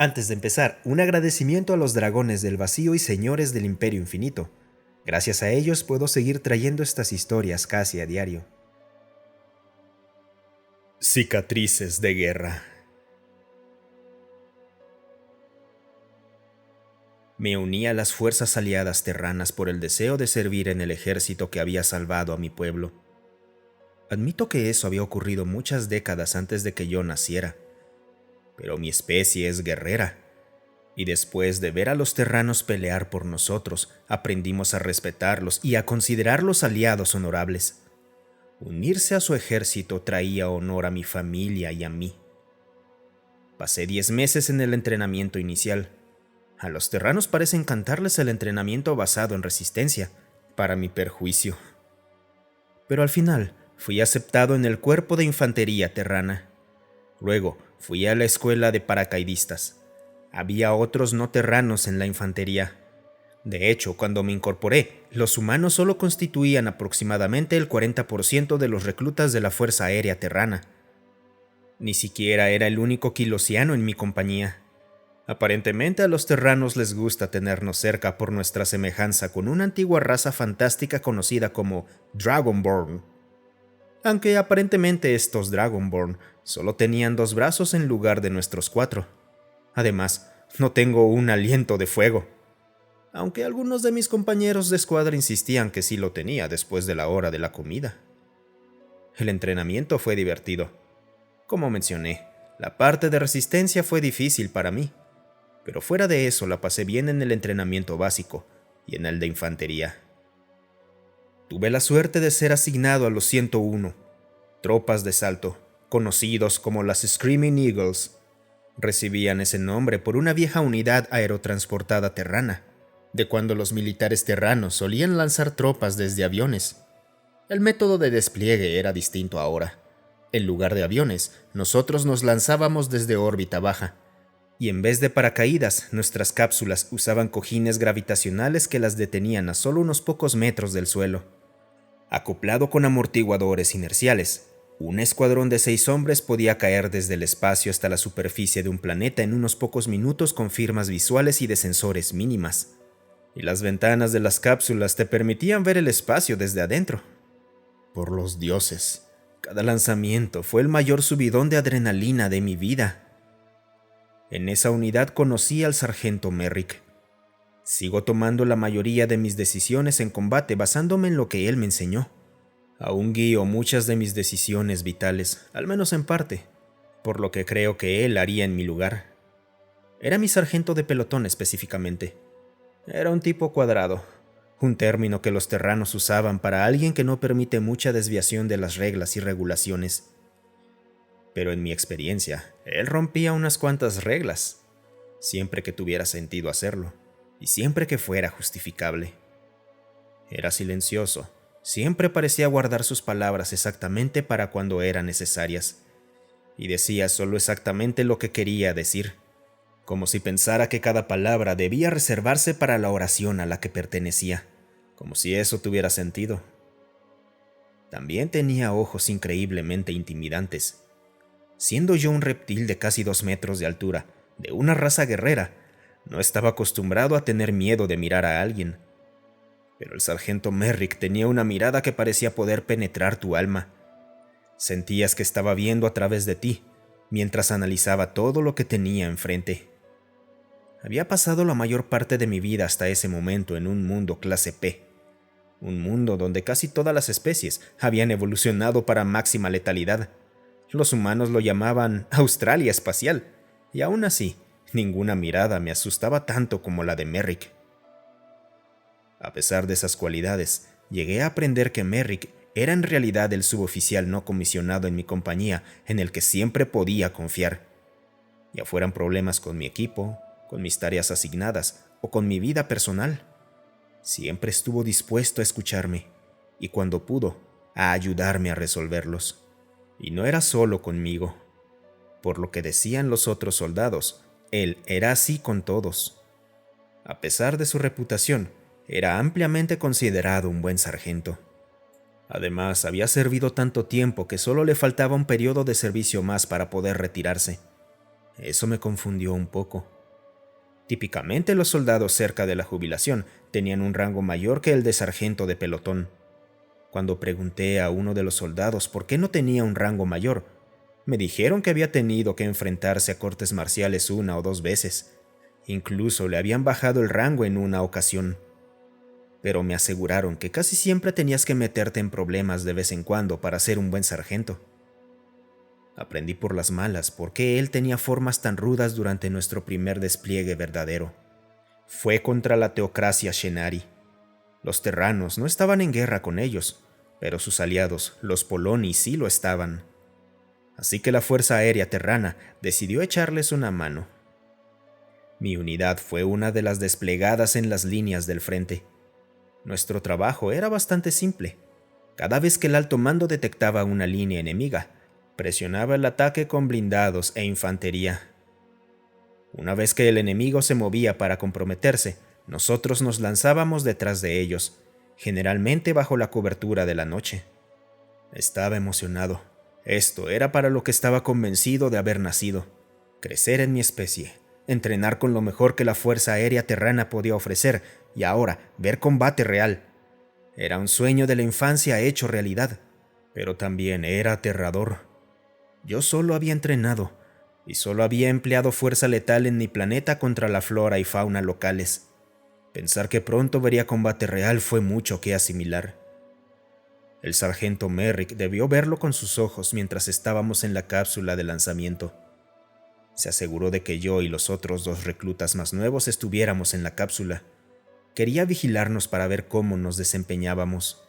Antes de empezar, un agradecimiento a los dragones del vacío y señores del Imperio Infinito. Gracias a ellos puedo seguir trayendo estas historias casi a diario. Cicatrices de guerra. Me uní a las fuerzas aliadas terranas por el deseo de servir en el ejército que había salvado a mi pueblo. Admito que eso había ocurrido muchas décadas antes de que yo naciera, pero mi especie es guerrera, y después de ver a los terranos pelear por nosotros, aprendimos a respetarlos y a considerarlos aliados honorables. Unirse a su ejército traía honor a mi familia y a mí. Pasé 10 meses en el entrenamiento inicial. A los terranos parece encantarles el entrenamiento basado en resistencia, para mi perjuicio. Pero al final, fui aceptado en el cuerpo de infantería terrana. Luego, fui a la escuela de paracaidistas. Había otros no terranos en la infantería. De hecho, cuando me incorporé, los humanos solo constituían aproximadamente el 40% de los reclutas de la Fuerza Aérea Terrana. Ni siquiera era el único quilosiano en mi compañía. Aparentemente a los terranos les gusta tenernos cerca por nuestra semejanza con una antigua raza fantástica conocida como Dragonborn. Aunque aparentemente estos Dragonborn solo tenían 2 brazos en lugar de nuestros 4. Además, no tengo un aliento de fuego. Aunque algunos de mis compañeros de escuadra insistían que sí lo tenía después de la hora de la comida. El entrenamiento fue divertido. Como mencioné, la parte de resistencia fue difícil para mí, pero fuera de eso la pasé bien en el entrenamiento básico y en el de infantería. Tuve la suerte de ser asignado a los 101, tropas de salto, conocidos como las Screaming Eagles. Recibían ese nombre por una vieja unidad aerotransportada terrana, de cuando los militares terranos solían lanzar tropas desde aviones. El método de despliegue era distinto ahora. En lugar de aviones, nosotros nos lanzábamos desde órbita baja, y en vez de paracaídas, nuestras cápsulas usaban cojines gravitacionales que las detenían a solo unos pocos metros del suelo. Acoplado con amortiguadores inerciales, un escuadrón de 6 hombres podía caer desde el espacio hasta la superficie de un planeta en unos pocos minutos con firmas visuales y de sensores mínimas. Y las ventanas de las cápsulas te permitían ver el espacio desde adentro. Por los dioses, cada lanzamiento fue el mayor subidón de adrenalina de mi vida. En esa unidad conocí al sargento Merrick. Sigo tomando la mayoría de mis decisiones en combate basándome en lo que él me enseñó. Aún guío muchas de mis decisiones vitales, al menos en parte, por lo que creo que él haría en mi lugar. Era mi sargento de pelotón específicamente. Era un tipo cuadrado, un término que los terranos usaban para alguien que no permite mucha desviación de las reglas y regulaciones. Pero en mi experiencia, él rompía unas cuantas reglas, siempre que tuviera sentido hacerlo, y siempre que fuera justificable. Era silencioso, siempre parecía guardar sus palabras exactamente para cuando eran necesarias, y decía solo exactamente lo que quería decir, como si pensara que cada palabra debía reservarse para la oración a la que pertenecía, como si eso tuviera sentido. También tenía ojos increíblemente intimidantes. Siendo yo un reptil de casi 2 metros de altura, de una raza guerrera, no estaba acostumbrado a tener miedo de mirar a alguien. Pero el sargento Merrick tenía una mirada que parecía poder penetrar tu alma. Sentías que estaba viendo a través de ti, mientras analizaba todo lo que tenía enfrente. Había pasado la mayor parte de mi vida hasta ese momento en un mundo clase P. Un mundo donde casi todas las especies habían evolucionado para máxima letalidad. Los humanos lo llamaban Australia espacial, y aún así, ninguna mirada me asustaba tanto como la de Merrick. A pesar de esas cualidades, llegué a aprender que Merrick era en realidad el suboficial no comisionado en mi compañía en el que siempre podía confiar. Ya fueran problemas con mi equipo, con mis tareas asignadas o con mi vida personal. Siempre estuvo dispuesto a escucharme, y cuando pudo, a ayudarme a resolverlos. Y no era solo conmigo. Por lo que decían los otros soldados, él era así con todos. A pesar de su reputación, era ampliamente considerado un buen sargento. Además, había servido tanto tiempo que solo le faltaba un periodo de servicio más para poder retirarse. Eso me confundió un poco. Típicamente los soldados cerca de la jubilación tenían un rango mayor que el de sargento de pelotón. Cuando pregunté a uno de los soldados por qué no tenía un rango mayor, me dijeron que había tenido que enfrentarse a cortes marciales 1 o 2 veces. Incluso le habían bajado el rango en una ocasión. Pero me aseguraron que casi siempre tenías que meterte en problemas de vez en cuando para ser un buen sargento. Aprendí por las malas por qué él tenía formas tan rudas durante nuestro primer despliegue verdadero. Fue contra la teocracia Shenari. Los terranos no estaban en guerra con ellos, pero sus aliados, los Poloni, sí lo estaban. Así que la Fuerza Aérea Terrana decidió echarles una mano. Mi unidad fue una de las desplegadas en las líneas del frente. Nuestro trabajo era bastante simple. Cada vez que el alto mando detectaba una línea enemiga, presionaba el ataque con blindados e infantería. Una vez que el enemigo se movía para comprometerse, nosotros nos lanzábamos detrás de ellos, generalmente bajo la cobertura de la noche. Estaba emocionado. Esto era para lo que estaba convencido de haber nacido: crecer en mi especie, entrenar con lo mejor que la Fuerza Aérea Terrana podía ofrecer y ahora ver combate real. Era un sueño de la infancia hecho realidad, pero también era aterrador. Yo solo había entrenado y solo había empleado fuerza letal en mi planeta contra la flora y fauna locales. Pensar que pronto vería combate real fue mucho que asimilar. El sargento Merrick debió verlo con sus ojos mientras estábamos en la cápsula de lanzamiento. Se aseguró de que yo y los otros 2 reclutas más nuevos estuviéramos en la cápsula. Quería vigilarnos para ver cómo nos desempeñábamos.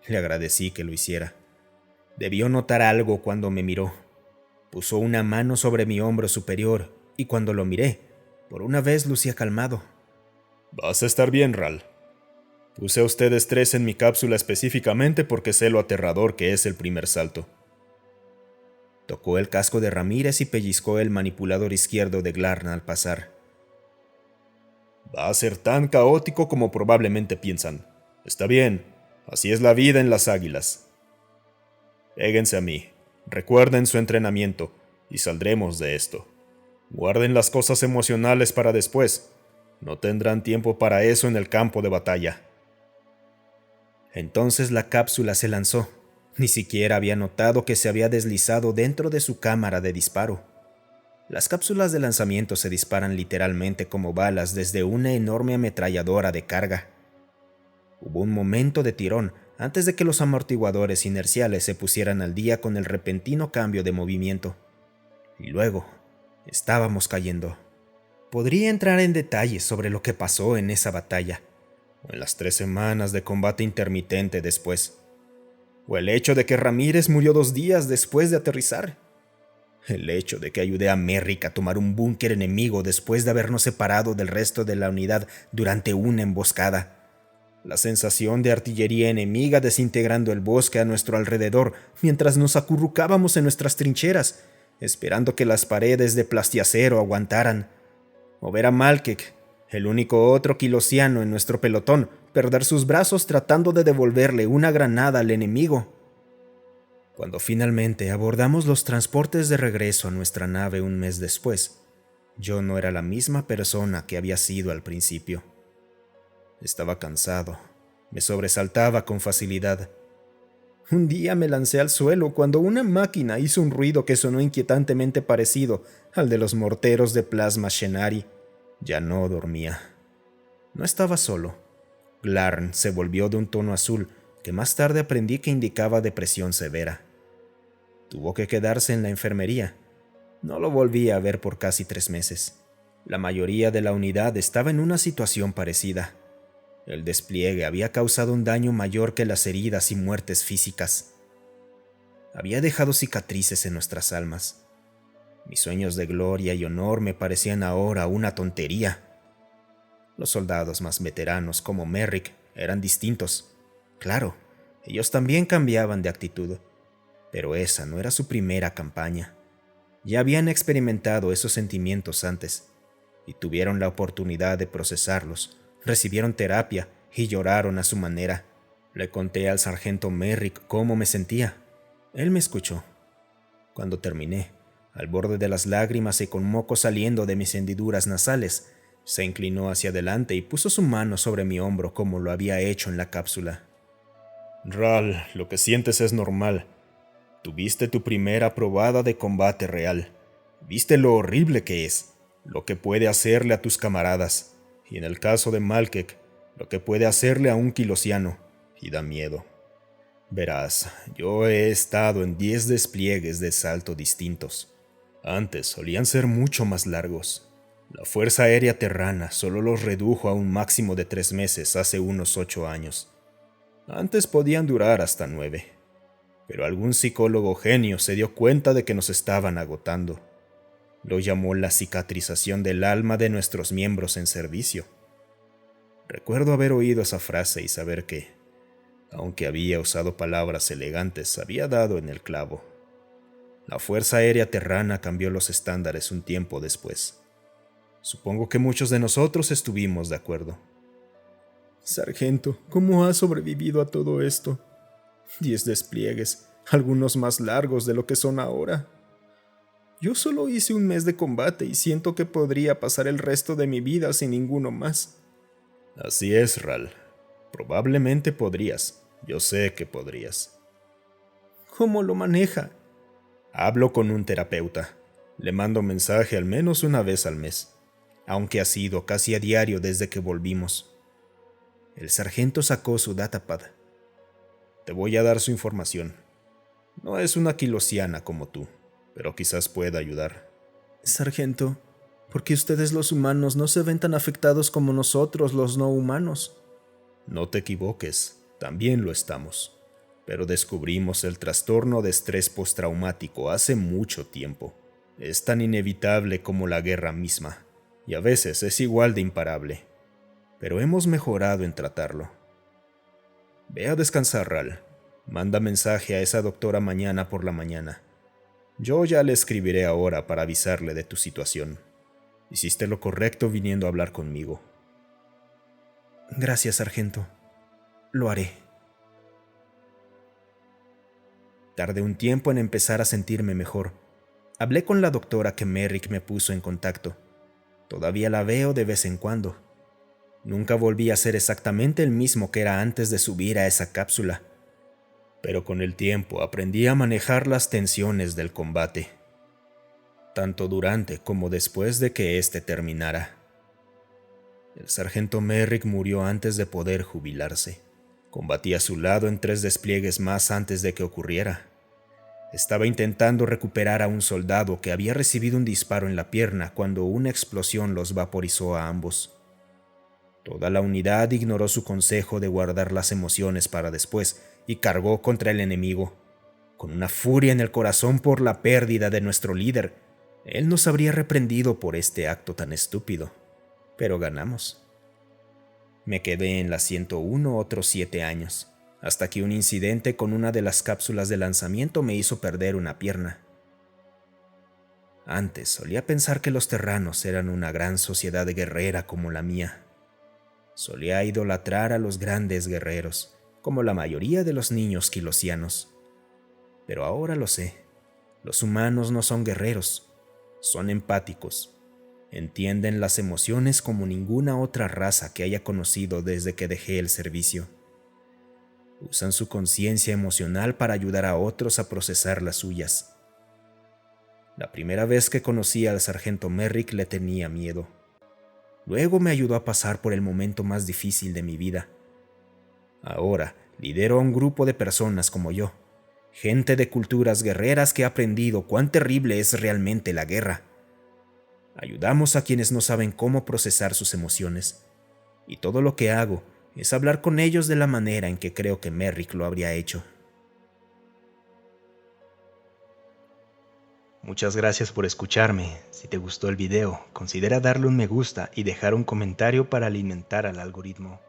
Le agradecí que lo hiciera. Debió notar algo cuando me miró. Puso una mano sobre mi hombro superior y cuando lo miré, por una vez lucía calmado. «Vas a estar bien, Ral. Puse a ustedes 3 en mi cápsula específicamente porque sé lo aterrador que es el primer salto». Tocó el casco de Ramírez y pellizcó el manipulador izquierdo de Glarn al pasar. «Va a ser tan caótico como probablemente piensan. Está bien, así es la vida en las águilas. Péguense a mí, recuerden su entrenamiento y saldremos de esto. Guarden las cosas emocionales para después. No tendrán tiempo para eso en el campo de batalla». Entonces la cápsula se lanzó. Ni siquiera había notado que se había deslizado dentro de su cámara de disparo. Las cápsulas de lanzamiento se disparan literalmente como balas desde una enorme ametralladora de carga. Hubo un momento de tirón antes de que los amortiguadores inerciales se pusieran al día con el repentino cambio de movimiento. Y luego, estábamos cayendo. Podría entrar en detalles sobre lo que pasó en esa batalla, o en las 3 semanas de combate intermitente después, o el hecho de que Ramírez murió 2 días después de aterrizar. El hecho de que ayudé a Merrick a tomar un búnker enemigo después de habernos separado del resto de la unidad durante una emboscada. La sensación de artillería enemiga desintegrando el bosque a nuestro alrededor mientras nos acurrucábamos en nuestras trincheras, esperando que las paredes de plastiacero aguantaran. O ver a Malkek, el único otro quilosiano en nuestro pelotón, perder sus brazos tratando de devolverle una granada al enemigo. Cuando finalmente abordamos los transportes de regreso a nuestra nave un mes después, yo no era la misma persona que había sido al principio. Estaba cansado, me sobresaltaba con facilidad. Un día me lancé al suelo cuando una máquina hizo un ruido que sonó inquietantemente parecido al de los morteros de plasma Shenari. Ya no dormía. No estaba solo. Glarn se volvió de un tono azul que más tarde aprendí que indicaba depresión severa. Tuvo que quedarse en la enfermería. No lo volví a ver por casi 3 meses. La mayoría de la unidad estaba en una situación parecida. El despliegue había causado un daño mayor que las heridas y muertes físicas. Había dejado cicatrices en nuestras almas. Mis sueños de gloria y honor me parecían ahora una tontería. Los soldados más veteranos, como Merrick, eran distintos. Claro, ellos también cambiaban de actitud, pero esa no era su primera campaña. Ya habían experimentado esos sentimientos antes, y tuvieron la oportunidad de procesarlos, recibieron terapia y lloraron a su manera. Le conté al sargento Merrick cómo me sentía. Él me escuchó. Cuando terminé, Al borde de las lágrimas y con moco saliendo de mis hendiduras nasales, se inclinó hacia adelante y puso su mano sobre mi hombro como lo había hecho en la cápsula. Ral, lo que sientes es normal. Tuviste tu primera probada de combate real. Viste lo horrible que es, lo que puede hacerle a tus camaradas, y en el caso de Malkek, lo que puede hacerle a un kilosiano, y da miedo. Verás, yo he estado en 10 despliegues de salto distintos. Antes solían ser mucho más largos. La Fuerza Aérea Terrana solo los redujo a un máximo de 3 meses hace unos 8 años. Antes podían durar hasta 9. Pero algún psicólogo genio se dio cuenta de que nos estaban agotando. Lo llamó la cicatrización del alma de nuestros miembros en servicio. Recuerdo haber oído esa frase y saber que, aunque había usado palabras elegantes, había dado en el clavo. La Fuerza Aérea Terrana cambió los estándares un tiempo después. Supongo que muchos de nosotros estuvimos de acuerdo. Sargento, ¿cómo ha sobrevivido a todo esto? 10 despliegues, algunos más largos de lo que son ahora. Yo solo hice un mes de combate y siento que podría pasar el resto de mi vida sin ninguno más. Así es, Ral. Probablemente podrías. Yo sé que podrías. ¿Cómo lo maneja? Hablo con un terapeuta. Le mando mensaje al menos una vez al mes, aunque ha sido casi a diario desde que volvimos. El sargento sacó su datapad. Te voy a dar su información. No es una kilosiana como tú, pero quizás pueda ayudar. Sargento, ¿por qué ustedes los humanos no se ven tan afectados como nosotros los no humanos? No te equivoques, también lo estamos. Pero descubrimos el trastorno de estrés postraumático hace mucho tiempo. Es tan inevitable como la guerra misma, y a veces es igual de imparable. Pero hemos mejorado en tratarlo. Ve a descansar, Ral. Manda mensaje a esa doctora mañana por la mañana. Yo ya le escribiré ahora para avisarle de tu situación. Hiciste lo correcto viniendo a hablar conmigo. Gracias, sargento. Lo haré. Tardé un tiempo en empezar a sentirme mejor. Hablé con la doctora que Merrick me puso en contacto. Todavía la veo de vez en cuando. Nunca volví a ser exactamente el mismo que era antes de subir a esa cápsula. Pero con el tiempo aprendí a manejar las tensiones del combate, tanto durante como después de que éste terminara. El sargento Merrick murió antes de poder jubilarse. Combatí a su lado en 3 despliegues más antes de que ocurriera. Estaba intentando recuperar a un soldado que había recibido un disparo en la pierna cuando una explosión los vaporizó a ambos. Toda la unidad ignoró su consejo de guardar las emociones para después y cargó contra el enemigo. Con una furia en el corazón por la pérdida de nuestro líder, él nos habría reprendido por este acto tan estúpido, pero ganamos. Me quedé en la 101 otros 7 años, hasta que un incidente con una de las cápsulas de lanzamiento me hizo perder una pierna. Antes solía pensar que los terranos eran una gran sociedad guerrera como la mía. Solía idolatrar a los grandes guerreros, como la mayoría de los niños kilosianos. Pero ahora lo sé, los humanos no son guerreros, son empáticos. Entienden las emociones como ninguna otra raza que haya conocido desde que dejé el servicio. Usan su conciencia emocional para ayudar a otros a procesar las suyas. La primera vez que conocí al sargento Merrick le tenía miedo. Luego me ayudó a pasar por el momento más difícil de mi vida. Ahora lidero a un grupo de personas como yo, gente de culturas guerreras que ha aprendido cuán terrible es realmente la guerra. Ayudamos a quienes no saben cómo procesar sus emociones, y todo lo que hago es hablar con ellos de la manera en que creo que Merrick lo habría hecho. Muchas gracias por escucharme. Si te gustó el video, considera darle un me gusta y dejar un comentario para alimentar al algoritmo.